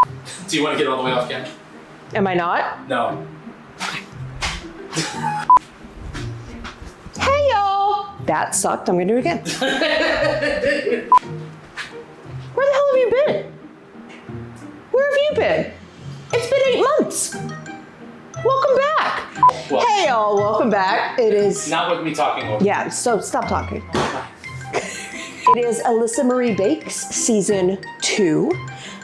Do you want to get all the way off camera? Am I not? No. Hey y'all! That sucked. I'm gonna do it again. Where the hell have you been? Where have you been? It's been 8 months. Welcome back. What? Hey y'all, welcome back. It is... Not with me talking over. Yeah, so stop talking. It is Elisa Marie Bakes Season 2.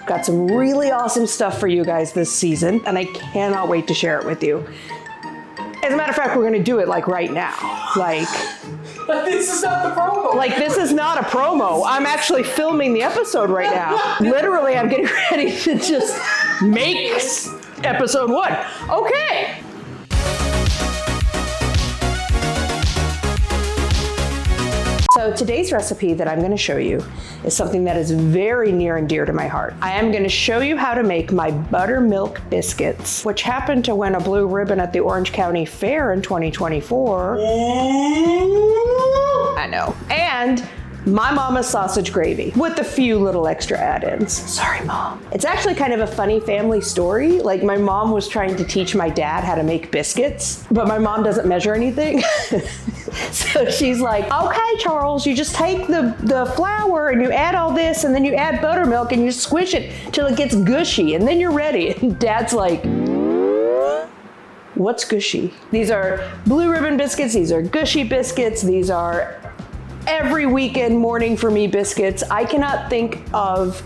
Got some really awesome stuff for you guys this season, and I cannot wait to share it with you. As a matter of fact, we're gonna do it like right now. But this is not the promo. Like this is not a promo. I'm actually filming the episode right now. Literally, I'm getting ready to just make episode 1. Okay. So today's recipe that I'm going to show you is something that is very near and dear to my heart. I am going to show you how to make my buttermilk biscuits, which happened to win a blue ribbon at the Orange County Fair in 2024. I know. And my mama's sausage gravy with a few little extra add-ins. Sorry, Mom. It's actually kind of a funny family story. Like my mom was trying to teach my dad how to make biscuits, but my mom doesn't measure anything. So she's like, okay, Charles, you just take the flour and you add all this and then you add buttermilk and you squish it till it gets gushy and then you're ready. And Dad's like, what's gushy? These are blue ribbon biscuits. These are gushy biscuits. These are every weekend morning for me biscuits. I cannot think of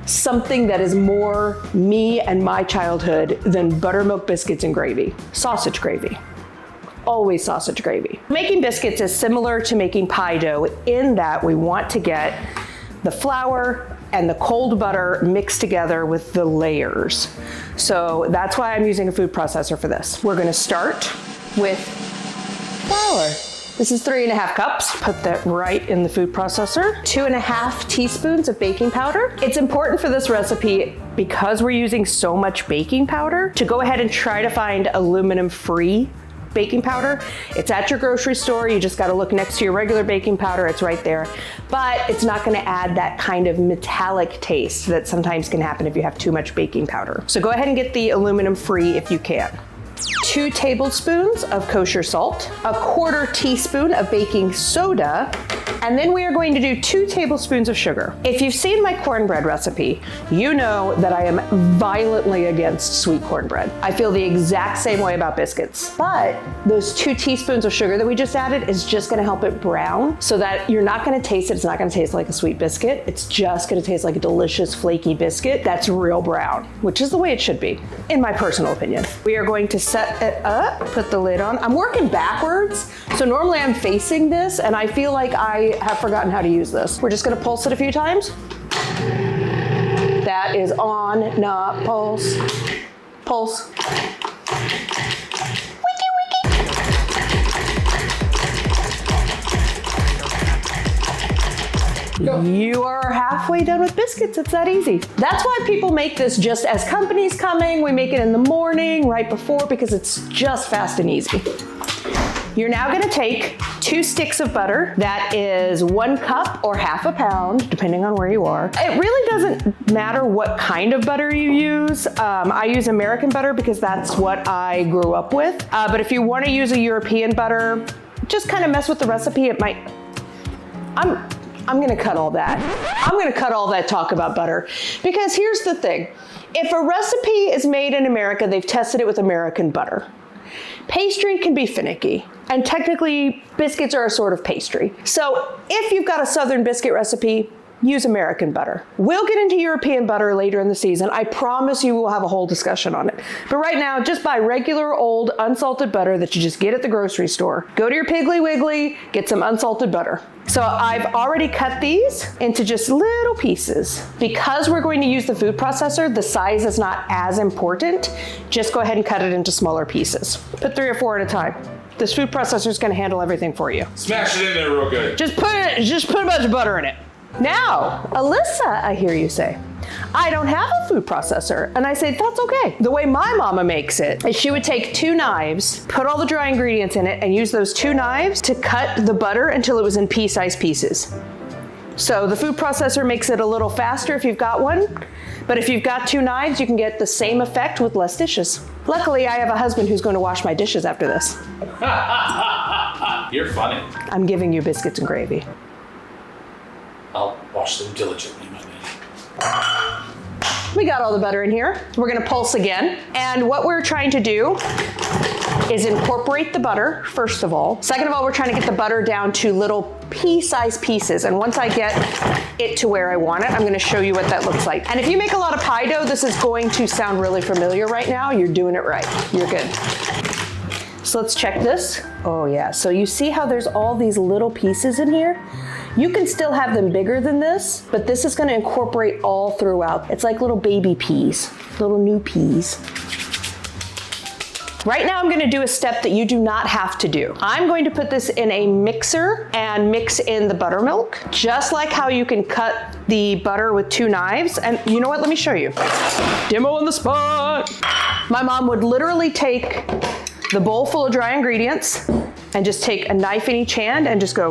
something that is more me and my childhood than buttermilk biscuits and gravy. Sausage gravy. Always sausage gravy. Making biscuits is similar to making pie dough in that we want to get the flour and the cold butter mixed together with the layers. So that's why I'm using a food processor for this. We're gonna start with flour. This is 3.5 cups. Put that right in the food processor. 2.5 teaspoons of baking powder. It's important for this recipe because we're using so much baking powder to go ahead and try to find aluminum-free baking powder. It's at your grocery store. You just got to look next to your regular baking powder. It's right there. But it's not going to add that kind of metallic taste that sometimes can happen if you have too much baking powder. So go ahead and get the aluminum free if you can. 2 tablespoons of kosher salt, 1/4 teaspoon of baking soda, and then we are going to do 2 tablespoons of sugar. If you've seen my cornbread recipe, you know that I am violently against sweet cornbread. I feel the exact same way about biscuits, but those 2 teaspoons of sugar that we just added is just gonna help it brown so that you're not gonna taste it. It's not gonna taste like a sweet biscuit. It's just gonna taste like a delicious flaky biscuit that's real brown, which is the way it should be, in my personal opinion. We are going to set it up, put the lid on. I'm working backwards, so normally I'm facing this and I feel like I have forgotten how to use this. We're just gonna pulse it a few times. That is on, not pulse. Pulse. Wiki, wiki. You are halfway done with biscuits. It's that easy. That's why people make this just as company's coming. We make it in the morning, right before, because it's just fast and easy. You're now gonna take 2 sticks of butter. That is 1 cup or 1/2 pound, depending on where you are. It really doesn't matter what kind of butter you use. I use American butter because that's what I grew up with. But if you wanna use a European butter, just kind of mess with the recipe. It might, I'm gonna cut all that. I'm gonna cut all that talk about butter because here's the thing. If a recipe is made in America, they've tested it with American butter. Pastry can be finicky, and technically biscuits are a sort of pastry. So if you've got a Southern biscuit recipe, use American butter. We'll get into European butter later in the season. I promise you we'll have a whole discussion on it. But right now, just buy regular old unsalted butter that you just get at the grocery store. Go to your Piggly Wiggly, get some unsalted butter. So I've already cut these into just little pieces. Because we're going to use the food processor, the size is not as important. Just go ahead and cut it into smaller pieces. Put 3 or 4 at a time. This food processor is going to handle everything for you. Smash it in there real good. Just put a bunch of butter in it. Now, Elisa, I hear you say, I don't have a food processor. And I say, that's okay. The way my mama makes it is she would take 2 knives, put all the dry ingredients in it, and use those 2 knives to cut the butter until it was in pea-sized pieces. So the food processor makes it a little faster if you've got one, But if you've got 2 knives, you can get the same effect with less dishes. Luckily, I have a husband who's going to wash my dishes after this. You're funny. I'm giving you biscuits and gravy. I'll wash them diligently, my lady. We got all the butter in here. We're gonna pulse again. And what we're trying to do is incorporate the butter, first of all. Second of all, we're trying to get the butter down to little pea-sized pieces. And once I get it to where I want it, I'm gonna show you what that looks like. And if you make a lot of pie dough, this is going to sound really familiar right now. You're doing it right. You're good. So let's check this. Oh yeah, so you see how there's all these little pieces in here? You can still have them bigger than this, but this is gonna incorporate all throughout. It's like little baby peas, little new peas. Right now I'm gonna do a step that you do not have to do. I'm going to put this in a mixer and mix in the buttermilk, just like how you can cut the butter with 2 knives. And you know what, let me show you. Demo on the spot. My mom would literally take the bowl full of dry ingredients and just take a knife in each hand and just go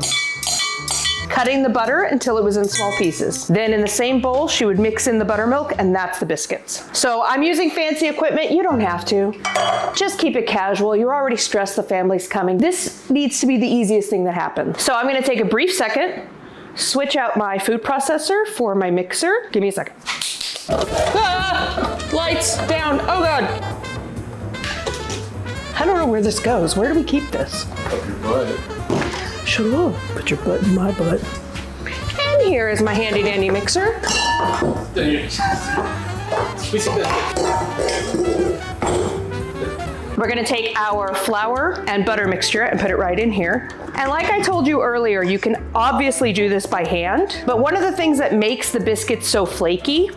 cutting the butter until it was in small pieces. Then in the same bowl, she would mix in the buttermilk, and that's the biscuits. So I'm using fancy equipment. You don't have to. Just keep it casual. You're already stressed the family's coming. This needs to be the easiest thing that happens. So I'm gonna take a brief second, switch out my food processor for my mixer. Give me a second. Ah, lights down, oh God. I don't know where this goes. Where do we keep this? Up your butt. Shut up. Put your butt in my butt. And here is my handy dandy mixer. Then you squeeze some biscuits. We're gonna take our flour and butter mixture and put it right in here. And like I told you earlier, you can obviously do this by hand, but one of the things that makes the biscuits so flaky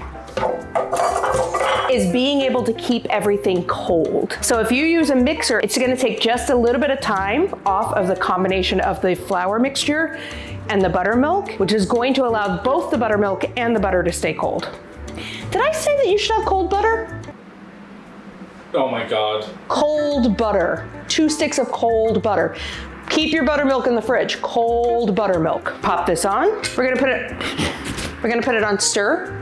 is being able to keep everything cold. So if you use a mixer, it's gonna take just a little bit of time off of the combination of the flour mixture and the buttermilk, which is going to allow both the buttermilk and the butter to stay cold. Did I say that you should have cold butter? Oh my God. Cold butter, 2 sticks of cold butter. Keep your buttermilk in the fridge, cold buttermilk. Pop this on. We're gonna put it on stir.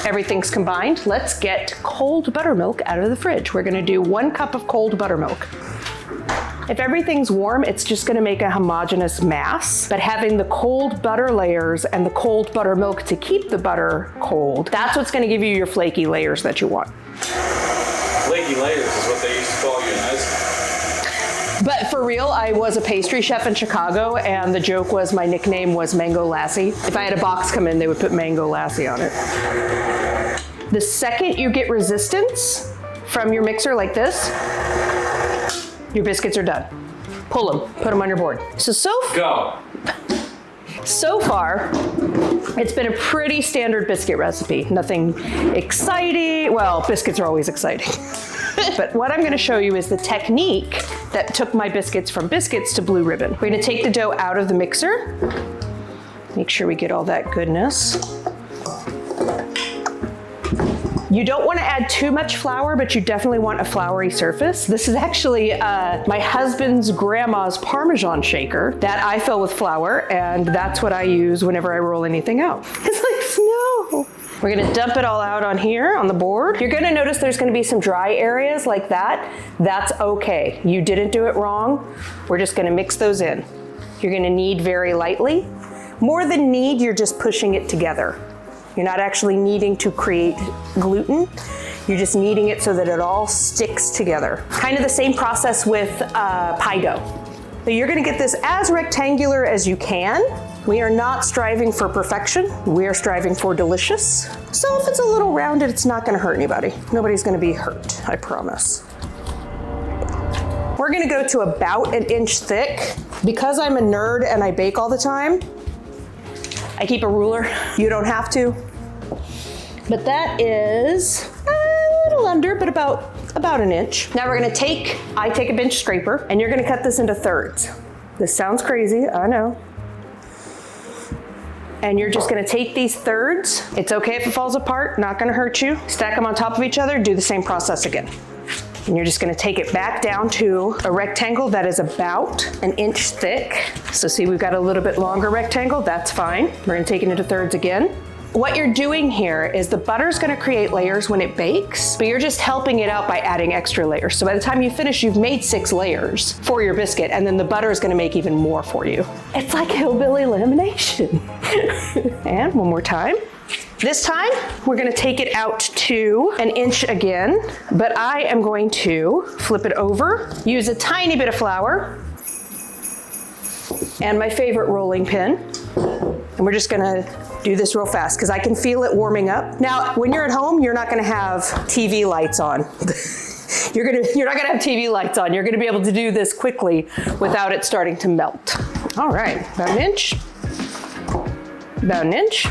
Everything's combined. Let's get cold buttermilk out of the fridge. We're gonna do 1 cup of cold buttermilk. If everything's warm, it's just gonna make a homogeneous mass, but having the cold butter layers and the cold buttermilk to keep the butter cold, that's what's gonna give you your flaky layers that you want. Flaky layers is what they used to call you in high school. But for real, I was a pastry chef in Chicago, and the joke was my nickname was Mango Lassie. If I had a box come in, they would put Mango Lassie on it. The second you get resistance from your mixer like this, your biscuits are done. Pull them, put them on your board. Go. So far, it's been a pretty standard biscuit recipe. Nothing exciting. Well, biscuits are always exciting. But what I'm gonna show you is the technique that took my biscuits from biscuits to Blue Ribbon. We're gonna take the dough out of the mixer. Make sure we get all that goodness. You don't want to add too much flour, but you definitely want a floury surface. This is actually my husband's grandma's Parmesan shaker that I fill with flour, and that's what I use whenever I roll anything out. It's like snow. We're gonna dump it all out on here on the board. You're gonna notice there's gonna be some dry areas like that. That's okay. You didn't do it wrong. We're just gonna mix those in. You're gonna knead very lightly. More than knead, you're just pushing it together. You're not actually kneading to create gluten. You're just kneading it so that it all sticks together. Kind of the same process with pie dough. So you're gonna get this as rectangular as you can. We are not striving for perfection. We are striving for delicious. So if it's a little rounded, it's not gonna hurt anybody. Nobody's gonna be hurt, I promise. We're gonna go to about 1 inch thick. Because I'm a nerd and I bake all the time, I keep a ruler. You don't have to. But that is a little under, but about 1 inch. Now I take a bench scraper, and you're gonna cut this into thirds. This sounds crazy, I know. And you're just gonna take these thirds. It's okay if it falls apart, not gonna hurt you. Stack them on top of each other, do the same process again. And you're just gonna take it back down to a rectangle that is about 1 inch thick. So see, we've got a little bit longer rectangle, that's fine. We're gonna take it into thirds again. What you're doing here is the butter's gonna create layers when it bakes, but you're just helping it out by adding extra layers. So by the time you finish, you've made 6 layers for your biscuit, and then the butter is gonna make even more for you. It's like hillbilly lamination. And one more time. This time, we're gonna take it out to 1 inch again, but I am going to flip it over, use a tiny bit of flour, and my favorite rolling pin. And we're just gonna do this real fast because I can feel it warming up. Now, when you're at home, you're not gonna have TV lights on. You're not gonna have TV lights on. You're gonna be able to do this quickly without it starting to melt. All right, about 1 inch. About 1 inch.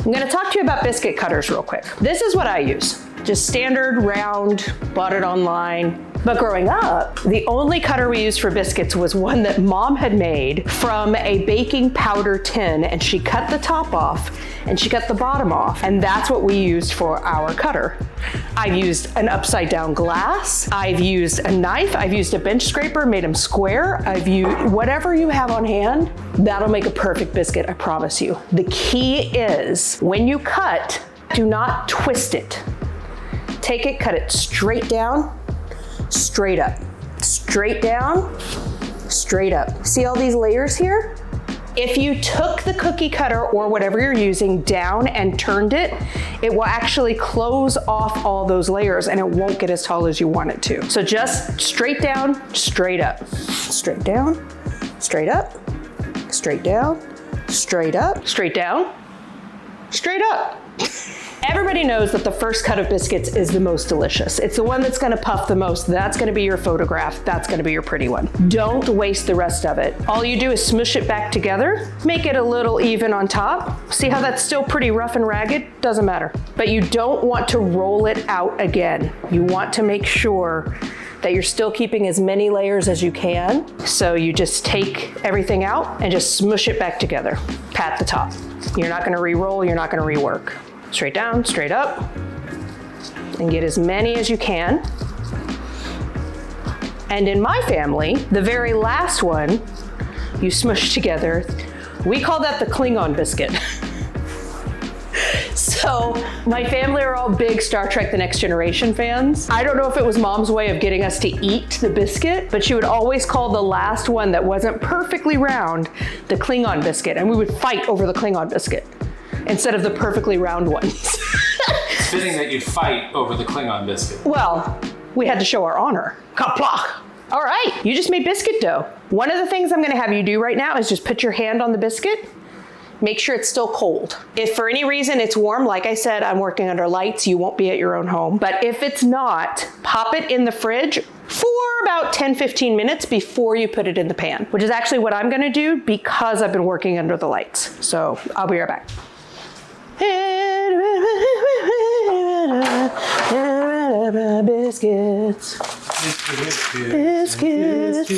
I'm gonna talk to you about biscuit cutters real quick. This is what I use. Just standard, round, bought it online. But growing up, the only cutter we used for biscuits was one that Mom had made from a baking powder tin, and she cut the top off and she cut the bottom off, and that's what we used for our cutter. I've used an upside down glass, I've used a knife, I've used a bench scraper, made them square, I've used whatever you have on hand, that'll make a perfect biscuit, I promise you. The key is when you cut, do not twist it. Take it, cut it straight down, straight up, straight down, straight up. See all these layers here? If you took the cookie cutter or whatever you're using down and turned it, it will actually close off all those layers and it won't get as tall as you want it to. So just straight down, straight up, straight down, straight up, straight down, straight up, straight down, straight up. Everybody knows that the first cut of biscuits is the most delicious. It's the one that's gonna puff the most. That's gonna be your photograph. That's gonna be your pretty one. Don't waste the rest of it. All you do is smush it back together, make it a little even on top. See how that's still pretty rough and ragged? Doesn't matter. But you don't want to roll it out again. You want to make sure that you're still keeping as many layers as you can. So you just take everything out and just smush it back together. Pat the top. You're not gonna re-roll, you're not gonna rework. Straight down, straight up, and get as many as you can. And in my family, the very last one you smush together, we call that the Klingon biscuit. So my family are all big Star Trek The Next Generation fans. I don't know if it was Mom's way of getting us to eat the biscuit, but she would always call the last one that wasn't perfectly round the Klingon biscuit, and we would fight over the Klingon biscuit instead of the perfectly round ones. It's fitting that you'd fight over the Klingon biscuit. Well, we had to show our honor. Kaplach. All right, you just made biscuit dough. One of the things I'm gonna have you do right now is just put your hand on the biscuit. Make sure it's still cold. If for any reason it's warm, like I said, I'm working under lights, you won't be at your own home. But if it's not, pop it in the fridge for about 10-15 minutes before you put it in the pan, which is actually what I'm gonna do because I've been working under the lights. So I'll be right back. Biscuits. Biscuits.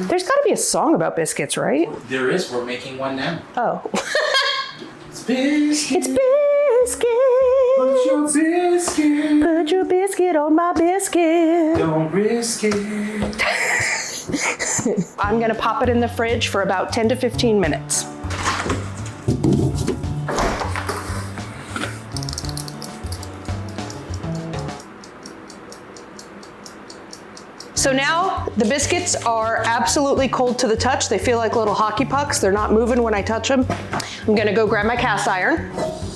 There's got to be a song about biscuits, right? There is. We're making one now. Oh. It's biscuits. It's biscuits. Put your biscuit. Put your biscuit on my biscuit. Don't risk it. I'm going to pop it in the fridge for about 10 to 15 minutes. So now the biscuits are absolutely cold to the touch. They feel like little hockey pucks. They're not moving when I touch them. I'm gonna go grab my cast iron.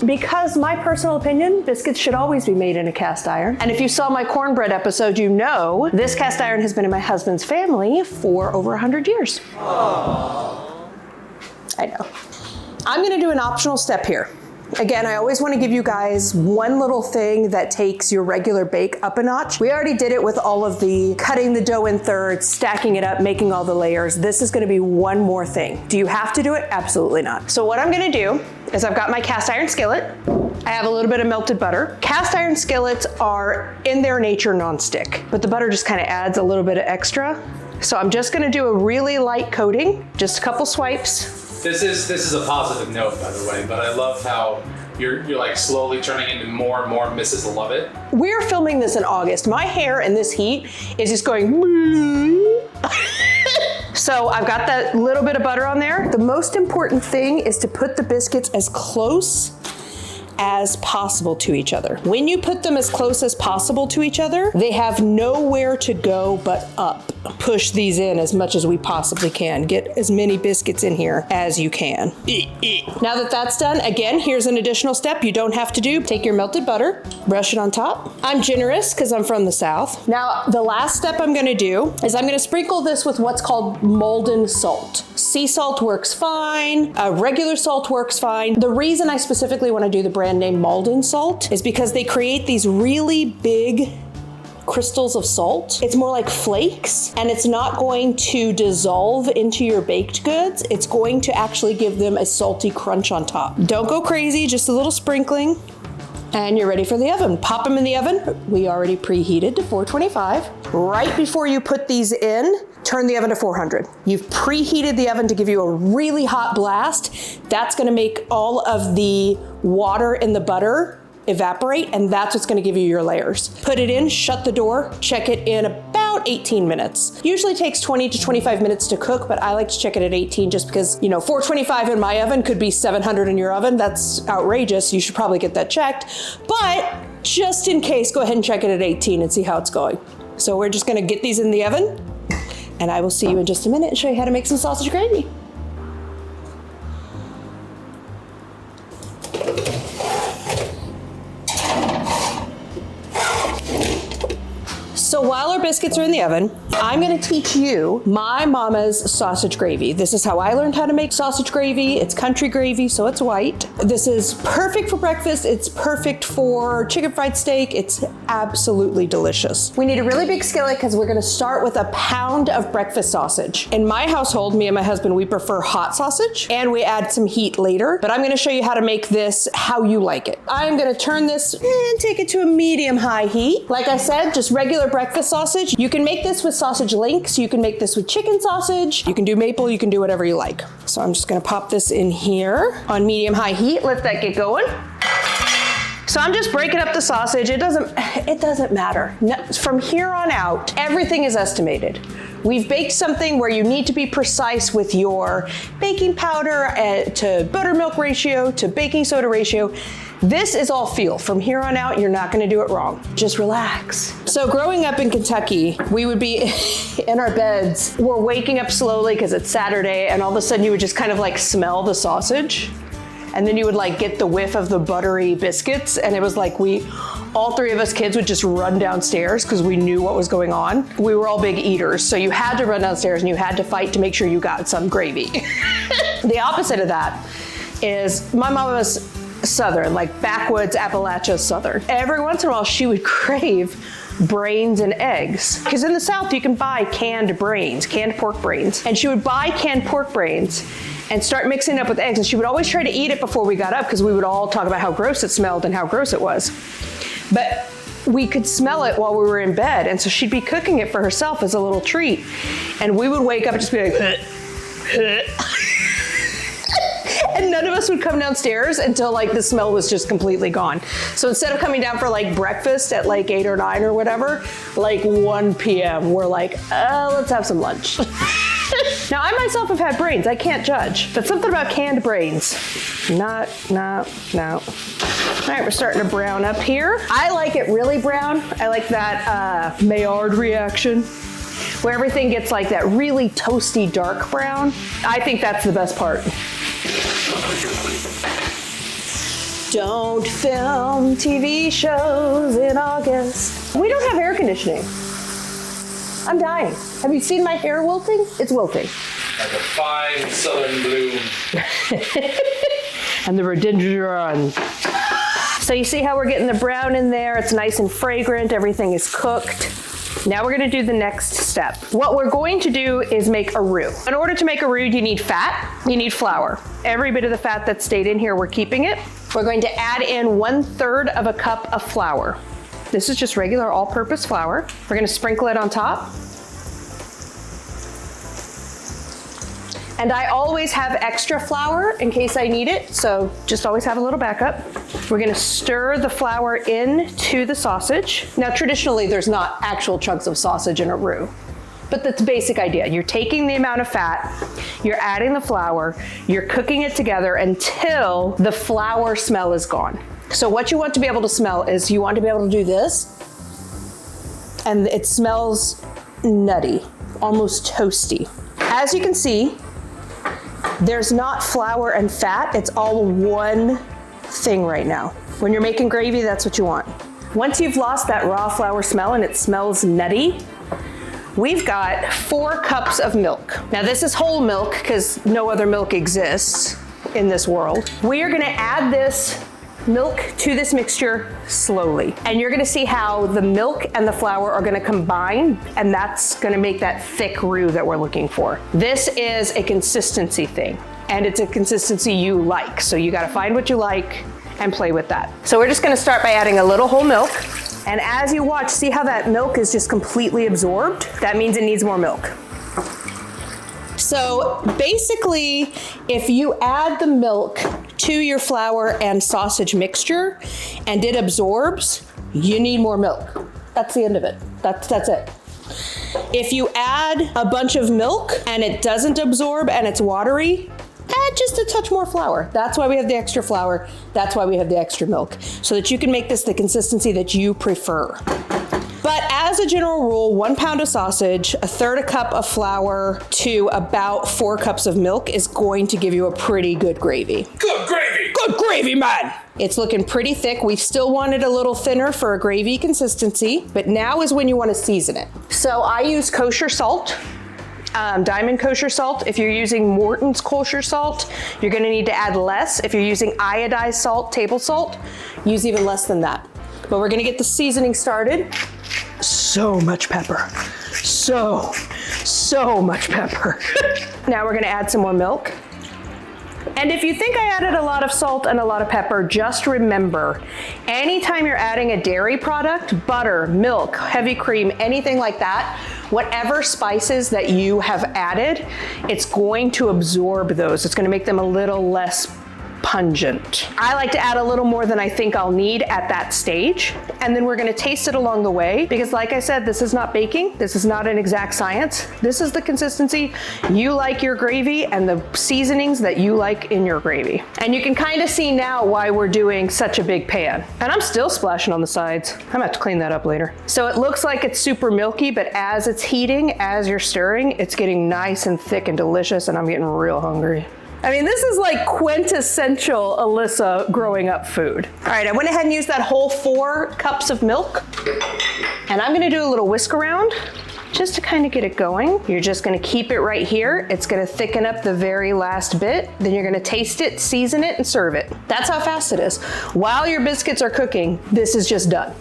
Because my personal opinion, biscuits should always be made in a cast iron. And if you saw my cornbread episode, you know this cast iron has been in my husband's family for over 100 years. Aww. I know. I'm gonna do an optional step here. Again, I always want to give you guys one little thing that takes your regular bake up a notch. We already did it with all of the cutting the dough in thirds, stacking it up, making all the layers. This is going to be one more thing. Do you have to do it? Absolutely not. So what I'm going to do is I've got my cast iron skillet. I have a little bit of melted butter. Cast iron skillets are in their nature non-stick, but the butter just kind of adds a little bit of extra. So I'm just going to do a really light coating, just a couple swipes. This is a positive note, by the way, but I love how you're like slowly turning into more and more Mrs. Love It. We're filming this in August. My hair in this heat is just going. So I've got that little bit of butter on there. The most important thing is to put the biscuits as close as possible to each other. When you put them as close as possible to each other, they have nowhere to go but up. Push these in as much as we possibly can. Get as many biscuits in here as you can. Now that that's done, again, here's an additional step you don't have to do. Take your melted butter, brush it on top. I'm generous because I'm from the South. Now, the last step I'm gonna do is I'm gonna sprinkle this with what's called molten salt. Sea salt works fine, regular salt works fine. The reason I specifically want to do the brand name Malden salt is because they create these really big crystals of salt. It's more like flakes, and it's not going to dissolve into your baked goods. It's going to actually give them a salty crunch on top. Don't go crazy, just a little sprinkling. And you're ready for the oven. Pop them in the oven. We already preheated to 425. Right before you put these in, turn the oven to 400. You've preheated the oven to give you a really hot blast. That's gonna make all of the water in the butter evaporate, and that's what's gonna give you your layers. Put it in, shut the door, check it in about 18 minutes. Usually takes 20 to 25 minutes to cook, but I like to check it at 18 just because, 425 in my oven could be 700 in your oven. That's outrageous. You should probably get that checked. But just in case, go ahead and check it at 18 and see how it's going. So we're just gonna get these in the oven, and I will see you in just a minute and show you how to make some sausage gravy. So while our biscuits are in the oven, I'm gonna teach you my mama's sausage gravy. This is how I learned how to make sausage gravy. It's country gravy, so it's white. This is perfect for breakfast. It's perfect for chicken fried steak. It's absolutely delicious. We need a really big skillet because we're gonna start with a pound of breakfast sausage. In my household, me and my husband, we prefer hot sausage, and we add some heat later, but I'm gonna show you how to make this how you like it. I'm gonna turn this and take it to a medium-high heat. Like I said, just regular breakfast sausage. You can make this with sausage links. You can make this with chicken sausage. You can do maple. You can do whatever you like. So I'm just gonna pop this in here on medium-high heat. Let that get going. So I'm just breaking up the sausage. It doesn't matter. No, from here on out, everything is estimated. We've baked something where you need to be precise with your baking powder to buttermilk ratio to baking soda ratio. This is all feel. From here on out, you're not gonna do it wrong. Just relax. So growing up in Kentucky, we would be in our beds. We're waking up slowly because it's Saturday, and all of a sudden you would just kind of like smell the sausage. And then you would like get the whiff of the buttery biscuits, and it was like all three of us kids would just run downstairs because we knew what was going on. We were all big eaters, so you had to run downstairs and you had to fight to make sure you got some gravy. The opposite of that is my mom was Southern, like backwoods Appalachia Southern. Every once in a while she would crave brains and eggs. Because in the South you can buy canned brains, canned pork brains. And she would buy canned pork brains and start mixing it up with eggs. And she would always try to eat it before we got up because we would all talk about how gross it smelled and how gross it was. But we could smell it while we were in bed. And so she'd be cooking it for herself as a little treat. And we would wake up and just be like, and none of us would come downstairs until like the smell was just completely gone. So instead of coming down for like breakfast at like 8 or 9 or whatever, like 1 p.m., we're like, let's have some lunch. Now I myself have had brains, I can't judge, but something about canned brains, no. All right, we're starting to brown up here. I like it really brown. I like that Maillard reaction, where everything gets like that really toasty dark brown. I think that's the best part. Don't film TV shows in August. We don't have air conditioning. I'm dying. Have you seen my hair wilting? It's wilting. Like a fine southern bloom. And the rhododendron. So you see how we're getting the brown in there? It's nice and fragrant. Everything is cooked. Now we're gonna do the next step. What we're going to do is make a roux. In order to make a roux, you need fat, you need flour. Every bit of the fat that stayed in here, we're keeping it. We're going to add in 1/3 of a cup of flour. This is just regular all-purpose flour. We're gonna sprinkle it on top. And I always have extra flour in case I need it, so just always have a little backup. We're gonna stir the flour into the sausage. Now, traditionally, there's not actual chunks of sausage in a roux, but that's the basic idea. You're taking the amount of fat, you're adding the flour, you're cooking it together until the flour smell is gone. So what you want to be able to smell is you want to be able to do this, and it smells nutty, almost toasty. As you can see, there's not flour and fat, it's all one thing right now. When you're making gravy, that's what you want. Once you've lost that raw flour smell and it smells nutty, we've got 4 cups of milk. Now this is whole milk because no other milk exists in this world. We are gonna add this milk to this mixture slowly. And you're gonna see how the milk and the flour are gonna combine, and that's gonna make that thick roux that we're looking for. This is a consistency thing, and it's a consistency you like. So you gotta find what you like and play with that. So we're just gonna start by adding a little whole milk. And as you watch, see how that milk is just completely absorbed? That means it needs more milk. So basically, if you add the milk to your flour and sausage mixture and it absorbs, you need more milk. That's the end of it. That's it. If you add a bunch of milk and it doesn't absorb and it's watery, add just a touch more flour. That's why we have the extra flour. That's why we have the extra milk, so that you can make this the consistency that you prefer. But as a general rule, 1 pound of sausage, 1/3 cup of flour to about 4 cups of milk is going to give you a pretty good gravy. Good gravy! Good gravy, man! It's looking pretty thick. We still want it a little thinner for a gravy consistency, but now is when you want to season it. So I use kosher salt. Diamond kosher salt. If you're using Morton's kosher salt, you're gonna need to add less. If you're using iodized salt, table salt, use even less than that. But we're gonna get the seasoning started. So much pepper. So much pepper. Now we're gonna add some more milk. And if you think I added a lot of salt and a lot of pepper, just remember, anytime you're adding a dairy product, butter, milk, heavy cream, anything like that, whatever spices that you have added, it's going to absorb those. It's gonna make them a little less pungent. I like to add a little more than I think I'll need at that stage. And then we're gonna taste it along the way, because like I said, this is not baking. This is not an exact science. This is the consistency you like your gravy and the seasonings that you like in your gravy. And you can kind of see now why we're doing such a big pan. And I'm still splashing on the sides. I'm gonna have to clean that up later. So it looks like it's super milky, but as it's heating, as you're stirring, it's getting nice and thick and delicious, and I'm getting real hungry. I mean, this is like quintessential Elisa growing up food. All right, I went ahead and used that whole 4 cups of milk, and I'm gonna do a little whisk around just to kind of get it going. You're just gonna keep it right here. It's gonna thicken up the very last bit. Then you're gonna taste it, season it, and serve it. That's how fast it is. While your biscuits are cooking, this is just done.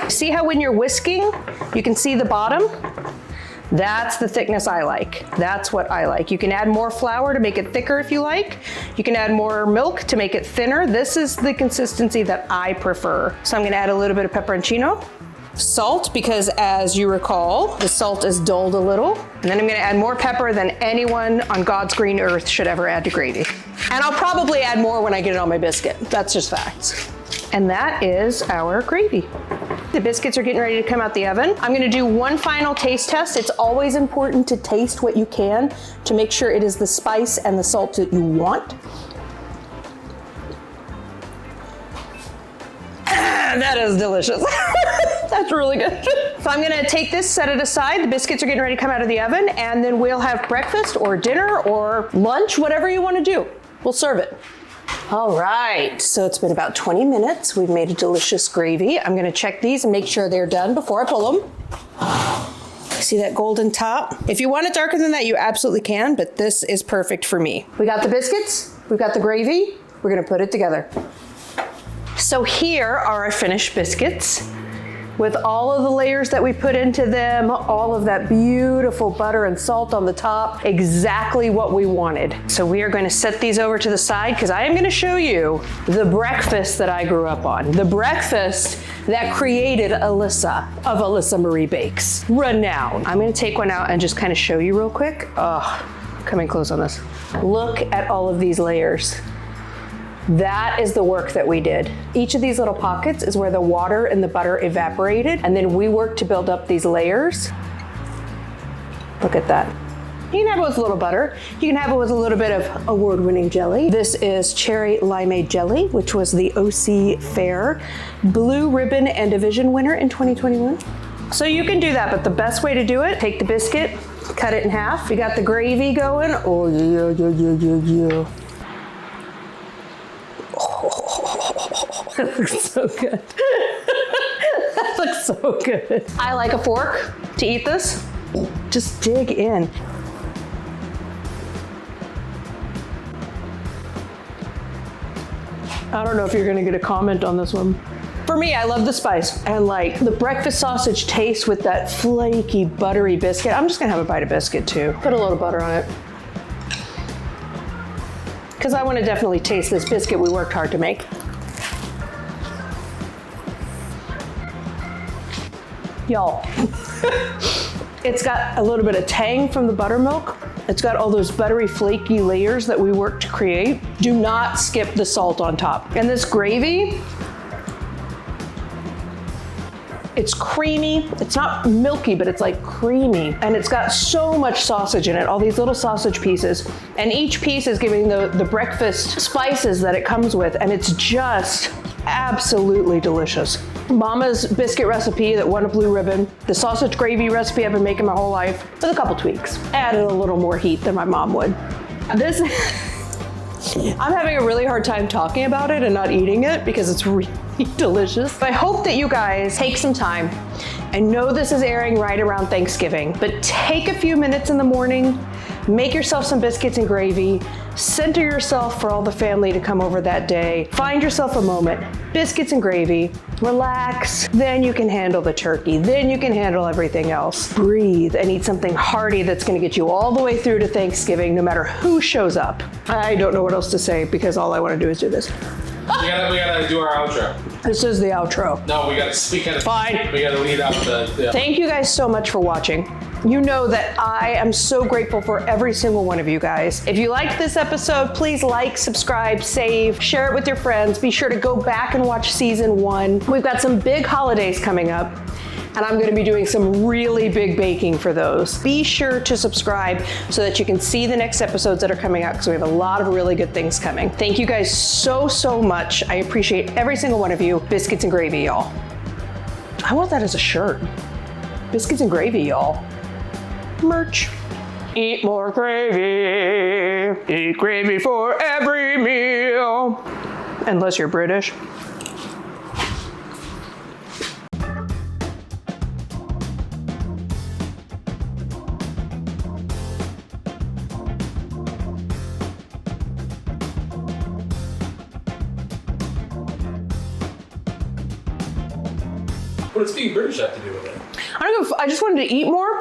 See how when you're whisking, you can see the bottom? That's the thickness I like. That's what I like. You can add more flour to make it thicker if you like. You can add more milk to make it thinner. This is the consistency that I prefer. So I'm gonna add a little bit of pepperoncino. Salt, because as you recall, the salt is dulled a little. And then I'm gonna add more pepper than anyone on God's green earth should ever add to gravy. And I'll probably add more when I get it on my biscuit. That's just facts. And that is our gravy. The biscuits are getting ready to come out the oven. I'm gonna do one final taste test. It's always important to taste what you can to make sure it is the spice and the salt that you want. That is delicious. That's really good. So I'm gonna take this, set it aside. The biscuits are getting ready to come out of the oven, and then we'll have breakfast or dinner or lunch, whatever you wanna do. We'll serve it. All right, so it's been about 20 minutes. We've made a delicious gravy. I'm gonna check these and make sure they're done before I pull them. See that golden top? If you want it darker than that, you absolutely can, but this is perfect for me. We got the biscuits, we've got the gravy. We're gonna put it together. So here are our finished biscuits with all of the layers that we put into them, all of that beautiful butter and salt on the top, exactly what we wanted. So we are going to set these over to the side because I am going to show you the breakfast that I grew up on, the breakfast that created Elisa of Elisa Marie Bakes. Renowned. I'm going to take one out and just kind of show you real quick. Oh, coming close on this. Look at all of these layers. That is the work that we did. Each of these little pockets is where the water and the butter evaporated, and then we worked to build up these layers. Look at that. You can have it with a little butter. You can have it with a little bit of award-winning jelly. This is cherry limeade jelly, which was the OC Fair Blue Ribbon and Division winner in 2021. So you can do that, but the best way to do it, take the biscuit, cut it in half. You got the gravy going. Oh, yeah. Oh, that looks so good. That looks so good. I like a fork to eat this. Just dig in. I don't know if you're gonna get a comment on this one. For me, I love the spice and like the breakfast sausage taste with that flaky, buttery biscuit. I'm just gonna have a bite of biscuit too. Put a little butter on it. Because I wanna definitely taste this biscuit we worked hard to make. Y'all, it's got a little bit of tang from the buttermilk. It's got all those buttery, flaky layers that we worked to create. Do not skip the salt on top. And this gravy, it's creamy. It's not milky, but it's like creamy. And it's got so much sausage in it, all these little sausage pieces. And each piece is giving the breakfast spices that it comes with. And it's just absolutely delicious. Mama's biscuit recipe that won a blue ribbon, the sausage gravy recipe I've been making my whole life, with a couple tweaks. Added a little more heat than my mom would. This, I'm having a really hard time talking about it and not eating it because it's really delicious. I hope that you guys take some time. I know this is airing right around Thanksgiving, but take a few minutes in the morning, make yourself some biscuits and gravy, center yourself for all the family to come over that day. Find yourself a moment, biscuits and gravy, relax, then you can handle the turkey, then you can handle everything else. Breathe and eat something hearty that's gonna get you all the way through to Thanksgiving, no matter who shows up. I don't know what else to say because all I wanna do is do this. We gotta do our outro. This is the outro. No, we gotta Fine. We gotta lead out the Thank you guys so much for watching. You know that I am so grateful for every single one of you guys. If you liked this episode, please like, subscribe, save, share it with your friends. Be sure to go back and watch season 1. We've got some big holidays coming up, and I'm gonna be doing some really big baking for those. Be sure to subscribe so that you can see the next episodes that are coming out because we have a lot of really good things coming. Thank you guys so, so much. I appreciate every single one of you. Biscuits and gravy, y'all. I want that as a shirt. Biscuits and gravy, y'all. Merch. Eat more gravy. Eat gravy for every meal. Unless you're British. What does being British have to do with it? I don't know. I just wanted to eat more.